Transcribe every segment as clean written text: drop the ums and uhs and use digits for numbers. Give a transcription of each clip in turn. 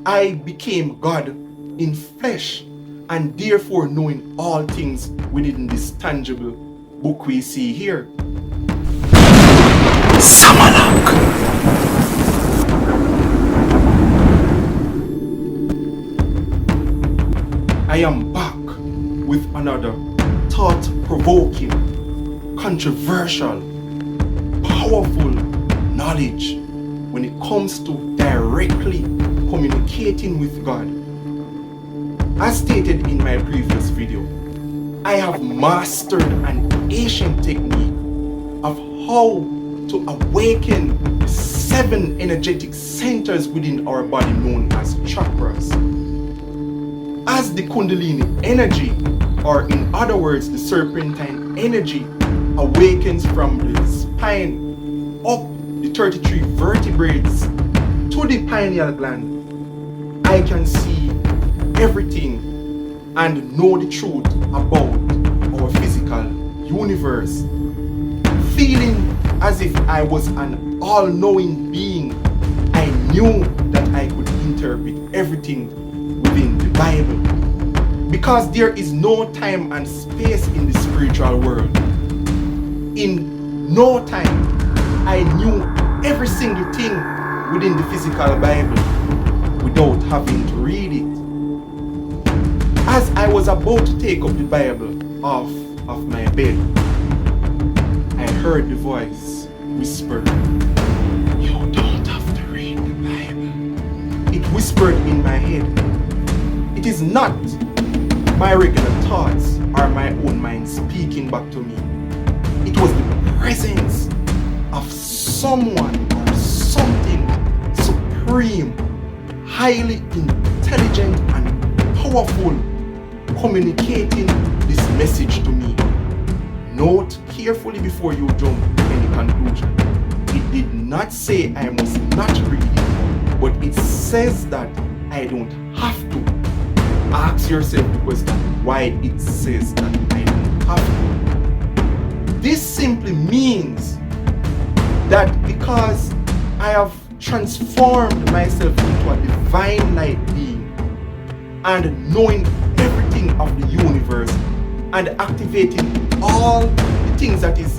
I became God in flesh, and therefore knowing all things within this tangible book we see here. Samalak. I am back with another thought-provoking, controversial, powerful knowledge when it comes to directly communicating with God. As stated in my previous video, I have mastered an ancient technique of how to awaken the 7 energetic centers within our body known as chakras. As the Kundalini energy, or in other words, the serpentine energy, awakens from the spine up the 33 vertebrae to the pineal gland, I can see everything and know the truth about our physical universe. Feeling as if I was an all-knowing being, I knew that I could interpret everything within the Bible. Because there is no time and space in the spiritual world. In no time, I knew every single thing within the physical Bible without having to read it. As I was about to take up the Bible off of my bed, I heard the voice whisper, "You don't have to read the Bible." It whispered in my head. It is not my regular thoughts or my own mind speaking back to me. It was the presence of someone or something supreme, highly intelligent and powerful, communicating this message to me. Note carefully before you jump to any conclusion. It did not say I must not read it, but it says that I don't have to. Ask yourself the question why it says that I don't have to. This simply means that because I have transformed myself into a divine light being and knowing everything of the universe and activating all the things that is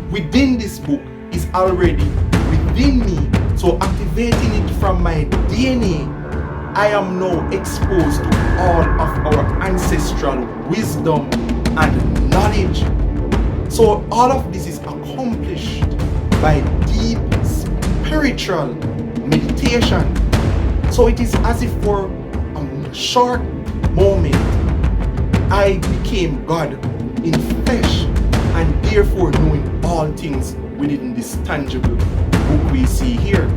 within this book is already within me. So activating it from my DNA, I am now exposed to all of our ancestral wisdom and knowledge. So all of this is accomplished by deep spiritual meditation. So it is as if for a short moment I became God in flesh, and therefore knowing all things within this tangible book we see here.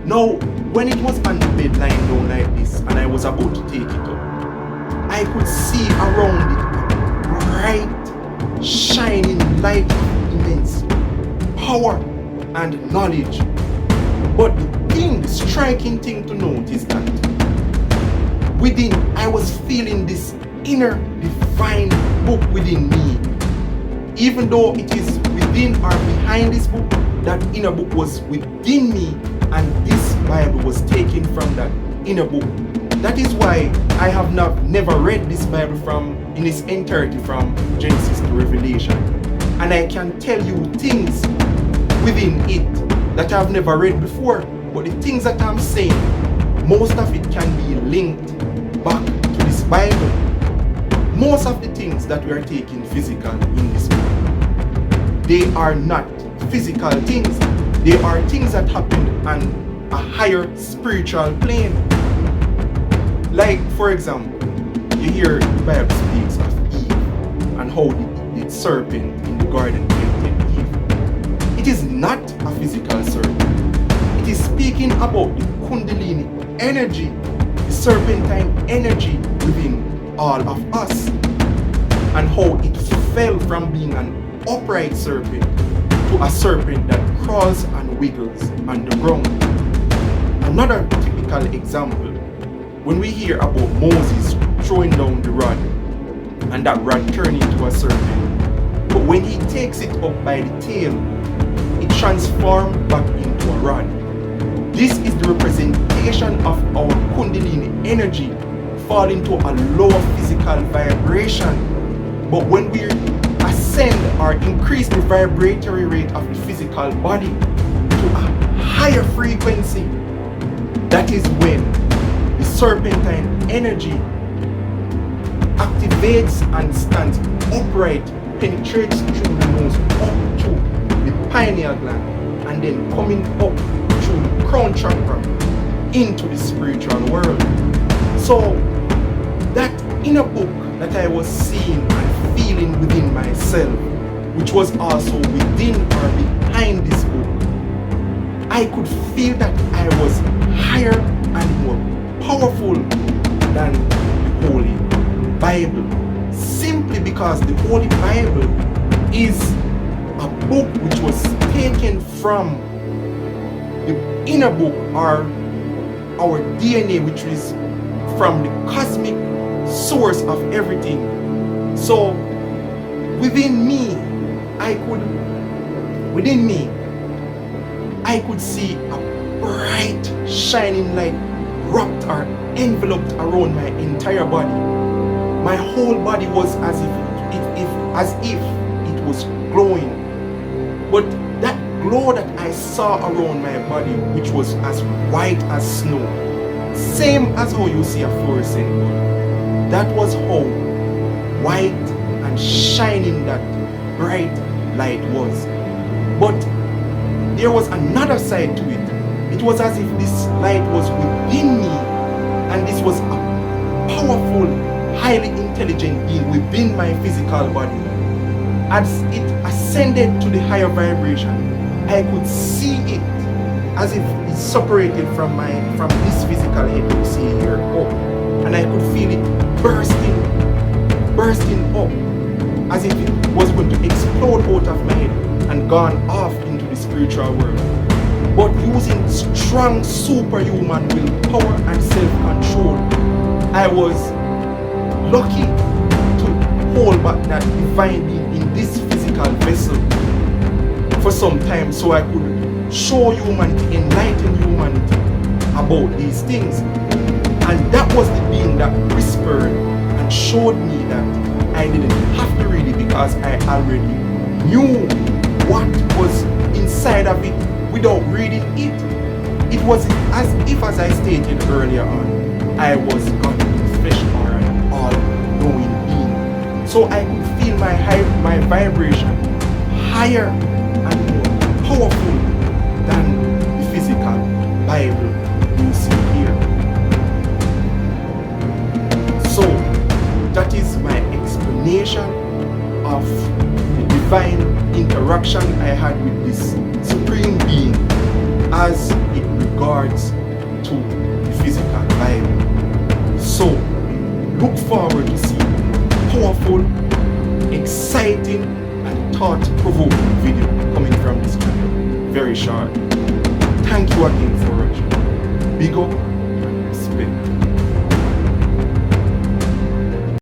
Now, when it was on the bed lying down like this and I was about to take it up, I could see around it a bright, shining light of immense power and knowledge. But the striking thing to note is that within, I was feeling this inner divine book within me. Even though it is within or behind this book, that inner book was within me, and this Bible was taken from that inner book. That is why I have never read this Bible in its entirety from Genesis to Revelation. And I can tell you things within it that I've never read before. But the things that I'm saying, most of it can be linked back to this Bible. Most of the things that we are taking physical in this book, they are not physical things. They are things that happened on a higher spiritual plane. Like, for example, you hear the Bible speaks of Eve and how the serpent in the garden tempted Eve. It is not a physical serpent. It is speaking about the Kundalini energy, the serpentine energy within all of us, and how it fell from being an upright serpent to a serpent that crawls and wiggles on the ground. Another typical example, when we hear about Moses throwing down the rod and that rod turning into a serpent, but when he takes it up by the tail, it transforms back into a rod. This is the representation of our Kundalini energy falling to a lower physical vibration. But when we ascend or increase the vibratory rate of the physical body to a higher frequency, that is when the serpentine energy activates and stands upright, penetrates through the nose up to the pineal gland, and then coming up through the crown chakra into the spiritual world. So that inner book that I was seeing and feeling within myself, which was also within or behind this book, I could feel that I was higher and more powerful than the Holy Bible, simply because the Holy Bible is a book which was taken from the inner book, or our DNA, which is from the cosmic source of everything. So within me, I could see a bright shining light wrapped or enveloped around my entire body. My whole body was as if it was glowing. But that glow that I saw around my body, which was as white as snow, same as how you see a fluorescent bulb, that was how white and shining that bright light was. But there was another side to it. It was as if this light was within me, and this was a powerful, highly intelligent being within my physical body. As it ascended to the higher vibration, I could see it as if it separated from this physical head you see here up, and I could feel it bursting up, as if it was going to explode out of my head and gone off into the spiritual world. But using strong superhuman willpower and self-control, I was lucky to hold back that divine being in this physical vessel for some time, so I could show humanity, enlighten humanity about these things. And that was the being that whispered and showed me that I didn't have to read it, because I already knew what was inside of it without reading it. It was as if, as I stated earlier on, I was God in flesh, or an all-knowing being. So I could feel my vibration higher and more powerful than the physical Bible you see here. So that is my explanation of the divine interaction I had with this supreme being as it regards to the physical Bible. So look forward to seeing powerful, exciting, and thought-provoking video coming from this channel very short. Thank you again for watching. Big up and respect.